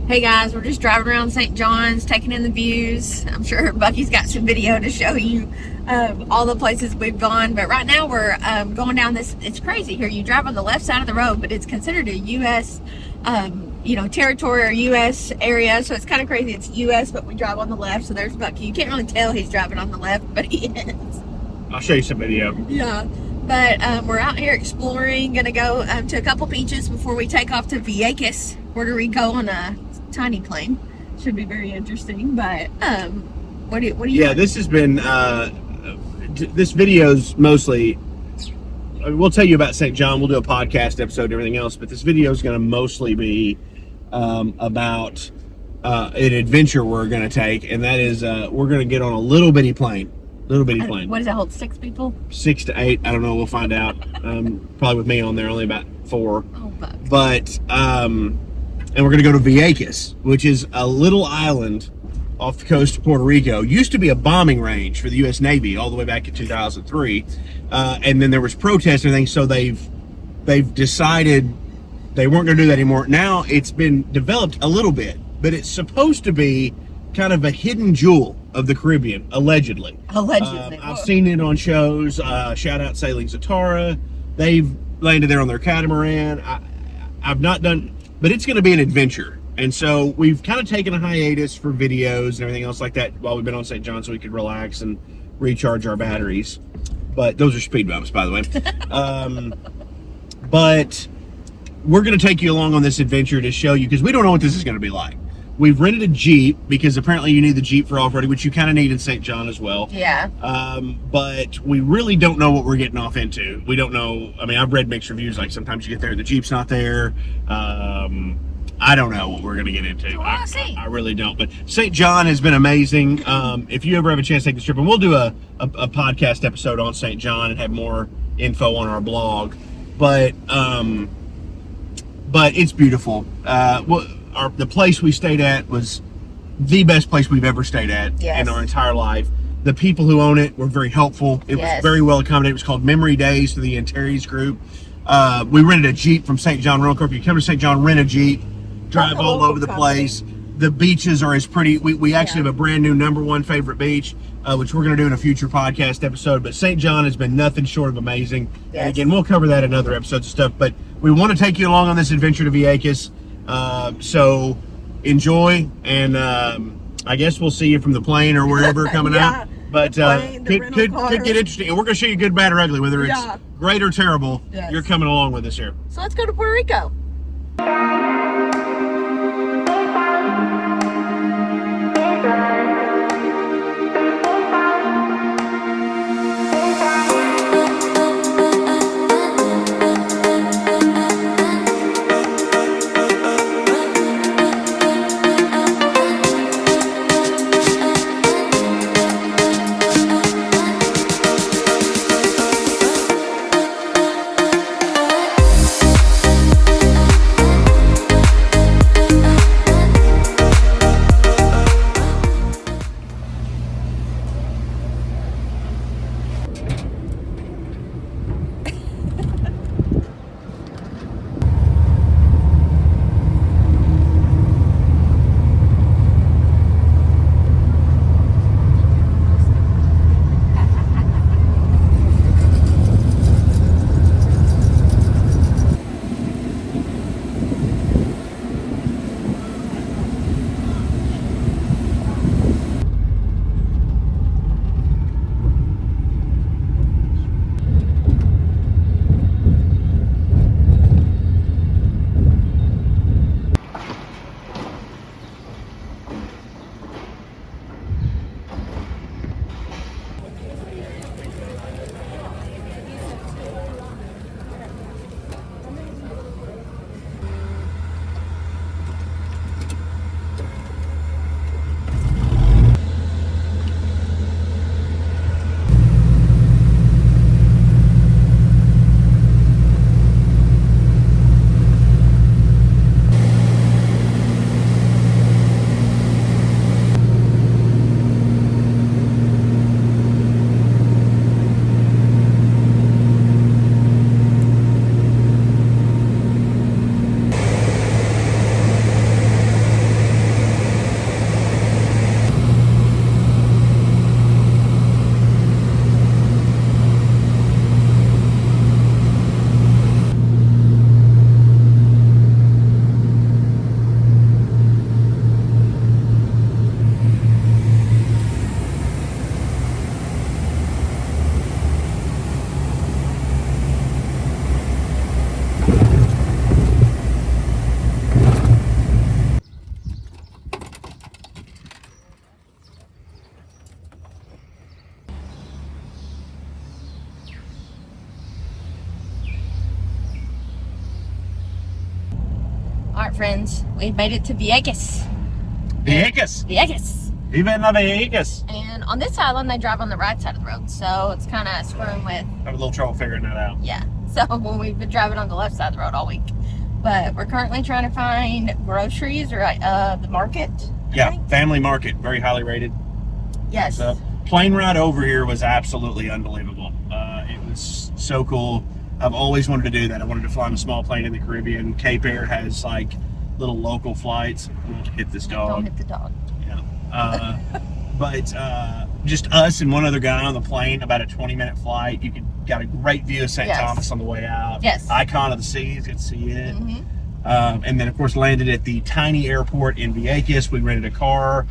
Hey guys, we're just driving around St. John's, taking in the views. I'm sure Bucky's got some video to show you all the places we've gone. But right now we're going down this. It's crazy here. You drive on the left side of the road, but it's considered a U.S. Territory or U.S. area. So it's kind of crazy. It's U.S., but we drive on the left. So there's Bucky. You can't really tell he's driving on the left, but he is. I'll show you some video. Yeah. But we're out here exploring. Gonna go to a couple beaches before we take off to Vieques, Puerto Rico on a tiny plane. Should be very interesting. But what do you? Yeah, this has been this video's mostly. We'll tell you about St. John. We'll do a podcast episode and everything else. But this video is going to mostly be about an adventure we're going to take, and that is we're going to get on a little bitty plane. What does that hold? 6 people? 6 to 8. I don't know. We'll find out. Probably with me on there, only about 4. Oh, but and we're going to go to Vieques, which is a little island off the coast of Puerto Rico. Used to be a bombing range for the U.S. Navy all the way back in 2003, and then there was protests and everything. So they've decided they weren't going to do that anymore. Now it's been developed a little bit, but it's supposed to be kind of a hidden jewel of the Caribbean, allegedly. I've seen it on shows. Shout out Sailing Zatara. They've landed there on their catamaran. I've not done. But it's going to be an adventure. And so we've kind of taken a hiatus for videos and everything else like that while we've been on St. John so we could relax and recharge our batteries. But those are speed bumps, by the way. But we're going to take you along on this adventure to show you, because we don't know what this is going to be like. We've rented a Jeep because apparently you need the Jeep for off-roading, which you kind of need in St. John as well. Yeah. But we really don't know what we're getting off into. We don't know. I mean, I've read mixed reviews. Like sometimes you get there and the Jeep's not there. I don't know what we're going to get into. Well, I really don't. But St. John has been amazing. If you ever have a chance to take this trip, and we'll do a podcast episode on St. John and have more info on our blog. But it's beautiful. The place we stayed at was the best place we've ever stayed at in our entire life. The people who own it were very helpful. It was very well accommodated. It was called Memory Days to the Antares group. We rented a Jeep from St. John Rental Corp. You come to St. John, rent a Jeep, drive all over the place. The beaches are as pretty. We actually have a brand new #1 favorite beach, which we're going to do in a future podcast episode. But St. John has been nothing short of amazing. And again, we'll cover that in other episodes of stuff. But we want to take you along on this adventure to Vieques. So enjoy, and I guess we'll see you from the plane or wherever coming out. But could get interesting, and we're going to show you good, bad, or ugly, whether it's great or terrible. You're coming along with us here. So let's go to Puerto Rico. right, friends, we made it to Vieques. Vieques. Vieques. Viva la Vieques. And on this island, they drive on the right side of the road, so it's kind of screwing with. I have a little trouble figuring that out. Yeah. So when we've been driving on the left side of the road all week, but we're currently trying to find groceries or the market. Yeah, family market, very highly rated. Yes. So, plane ride over here was absolutely unbelievable. It was so cool. I've always wanted to do that. I wanted to fly on a small plane in the Caribbean. Cape Air has like little local flights. Don't hit this dog. Don't hit the dog. Yeah. But just us and one other guy on the plane, about a 20-minute flight. You got a great view of St. Yes. Thomas on the way out. Yes. Icon of the seas, you could see it. Mm-hmm. And then, of course, landed at the tiny airport in Vieques. We rented a car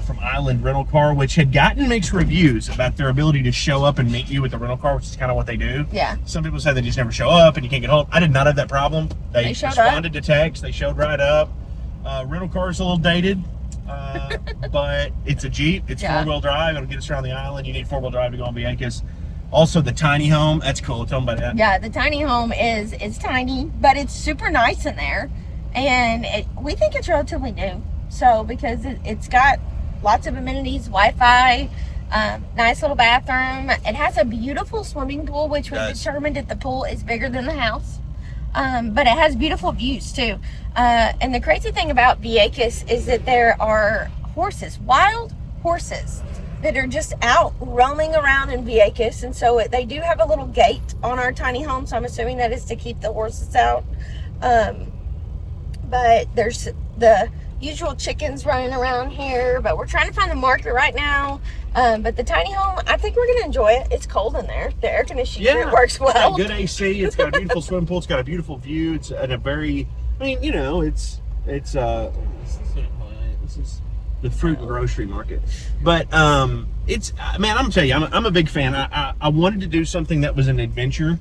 from Island Rental Car, which had gotten mixed reviews about their ability to show up and meet you with the rental car, which is kind of what they do. Yeah. Some people say they just never show up and you can't get home. I did not have that problem. They showed responded to text. They showed right up. Rental car is a little dated, but it's a Jeep. It's four-wheel drive. It'll get us around the island. You need four-wheel drive to go on Vieques. Also, the tiny home. That's cool. Tell them about that. Yeah, the tiny home is tiny, but it's super nice in there. And we think it's relatively new. So, because it's got lots of amenities, Wi-Fi, nice little bathroom. It has a beautiful swimming pool, which we've determined that the pool is bigger than the house. But it has beautiful views too. And the crazy thing about Vieques is that there are horses, wild horses, that are just out roaming around in Vieques. And so they do have a little gate on our tiny home. So I'm assuming that is to keep the horses out. But there's the usual chickens running around here, but we're trying to find the market right now. But the tiny home, I think we're gonna enjoy it. It's cold in there. The air conditioning unit works well. It's got good AC. It's got a beautiful swimming pool. It's got a beautiful view. It's at a very, I mean, you know, this is the fruit and grocery market. But it's, man, I'm gonna tell you, I'm a big fan. I wanted to do something that was an adventure.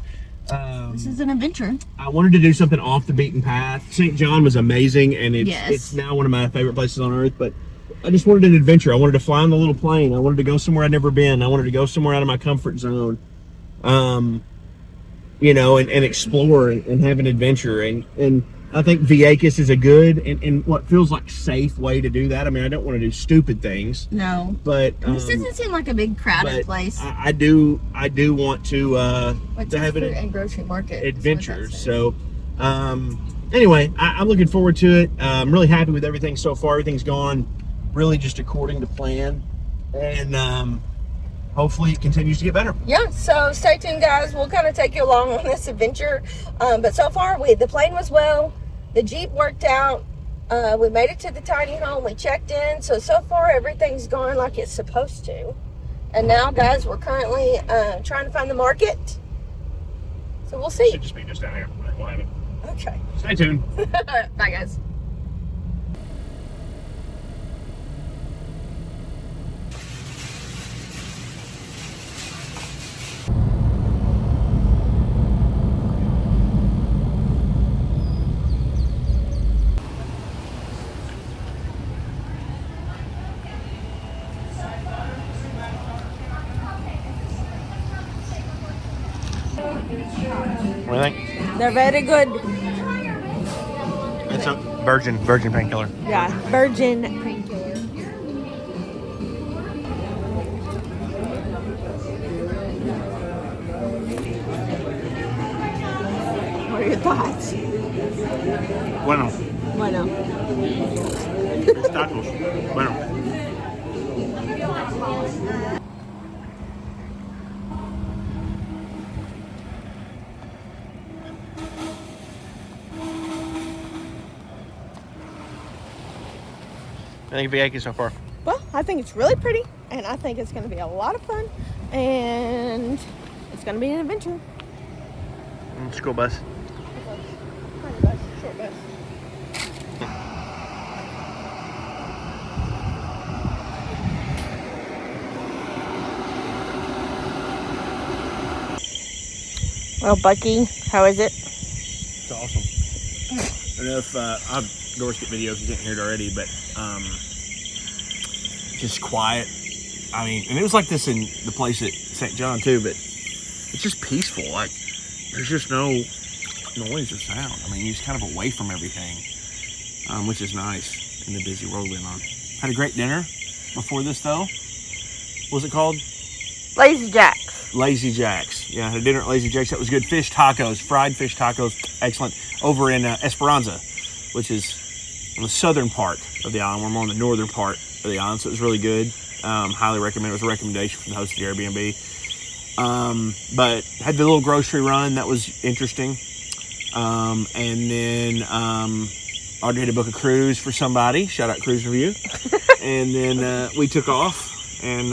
This is an adventure. I wanted to do something off the beaten path. St. John was amazing, and it's now one of my favorite places on earth. But I just wanted an adventure. I wanted to fly on the little plane. I wanted to go somewhere I'd never been. I wanted to go somewhere out of my comfort zone, you know, and explore and have an adventure. And I think Vieques is a good and what feels like safe way to do that. I mean, I don't want to do stupid things. No. But this doesn't seem like a big crowded place. I do want to have an and grocery market adventure. So anyway, I'm looking forward to it. I'm really happy with everything so far. Everything's gone really just according to plan, and hopefully it continues to get better. Yeah, so stay tuned, guys. We'll kind of take you along on this adventure. But so far, the plane was well. The Jeep worked out. We made it to the tiny home. We checked in. So far, everything's going like it's supposed to. And now, guys, we're currently trying to find the market. So we'll see. Should just be just down here. We'll have it. Okay. Stay tuned. Bye, guys. What do you think? They're very good. It's a virgin painkiller. Yeah, virgin painkiller. What are your thoughts? Bueno. Tacos. Bueno. I think Vieques so far. Well, I think it's really pretty, and I think it's going to be a lot of fun, and it's going to be an adventure. School bus. Tiny bus, short bus. Well, Bucky, how is it? It's awesome. I don't know if I've Doris get video if you can't hear it already, but just quiet. I mean, and it was like this in the place at St. John too, but it's just peaceful. Like there's just no noise or sound. I mean, you're just kind of away from everything. which is nice in the busy world we're on. Had a great dinner before this, though. What was it called? Lazy Jack's. Lazy Jack's. Yeah, had a dinner at Lazy Jack's. That was good. Fish tacos, fried fish tacos, excellent. Over in Esperanza, which is on the southern part of the island. We're more on the northern part of the island, so it was really good. Highly recommend. It was a recommendation from the host of the Airbnb. But had the little grocery run. That was interesting. And then already had to book a cruise for somebody. Shout out CruiseNReview. And then we took off and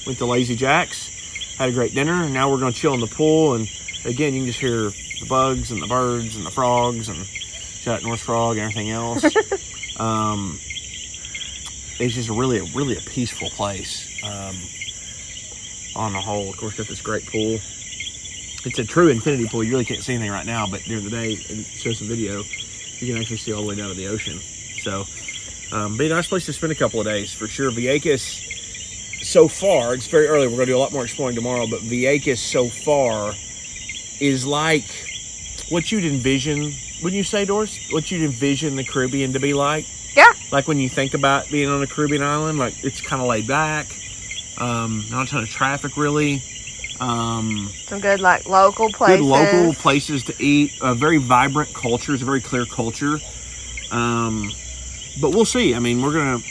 went to Lazy Jack's. Had a great dinner. And now we're going to chill in the pool. And again, you can just hear the bugs and the birds and the frogs and shout out North Frog and everything else. It's just really a peaceful place. On the whole, of course, got this great pool. It's a true infinity pool. You really can't see anything right now, but during the day, and show some video, you can actually see all the way down to the ocean. So, be a nice place to spend a couple of days for sure. Vieques, so far, it's very early. We're going to do a lot more exploring tomorrow, but Vieques so far is like what you'd envision, wouldn't you say, Doris? What you'd envision the Caribbean to be like? Yeah. Like when you think about being on a Caribbean island, like it's kind of laid back. Not a ton of traffic, really. Some good, like, local places. Good local places to eat. A very vibrant culture. It's a very clear culture. But we'll see. I mean, we're going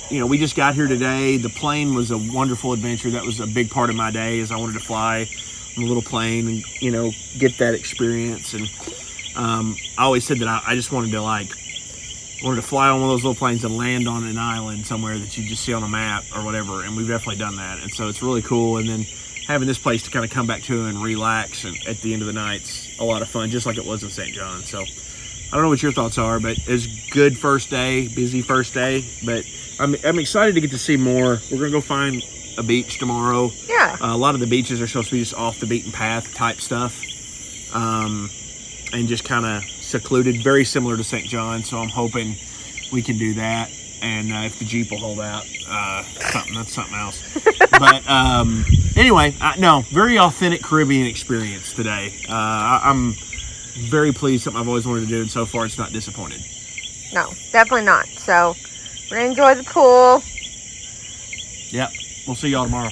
to, we just got here today. The plane was a wonderful adventure. That was a big part of my day, is I wanted to fly on a little plane and, get that experience. And I always said that I just wanted to fly on one of those little planes and land on an island somewhere that you just see on a map or whatever, and we've definitely done that. And so it's really cool. And then having this place to kind of come back to and relax, and at the end of the night's a lot of fun, just like it was in St. John. So I don't know what your thoughts are, but it's good first day, busy first day, but I'm excited to get to see more. We're gonna go find a beach tomorrow. Yeah. A lot of the beaches are supposed to be just off the beaten path type stuff, and just kind of secluded, very similar to St. John. So I'm hoping we can do that, and if the Jeep will hold out, that's something else. But anyway, no, very authentic Caribbean experience today. I'm very pleased. Something I've always wanted to do, and so far it's not disappointed. No, definitely not. So we're gonna enjoy the pool. Yep, we'll see y'all tomorrow.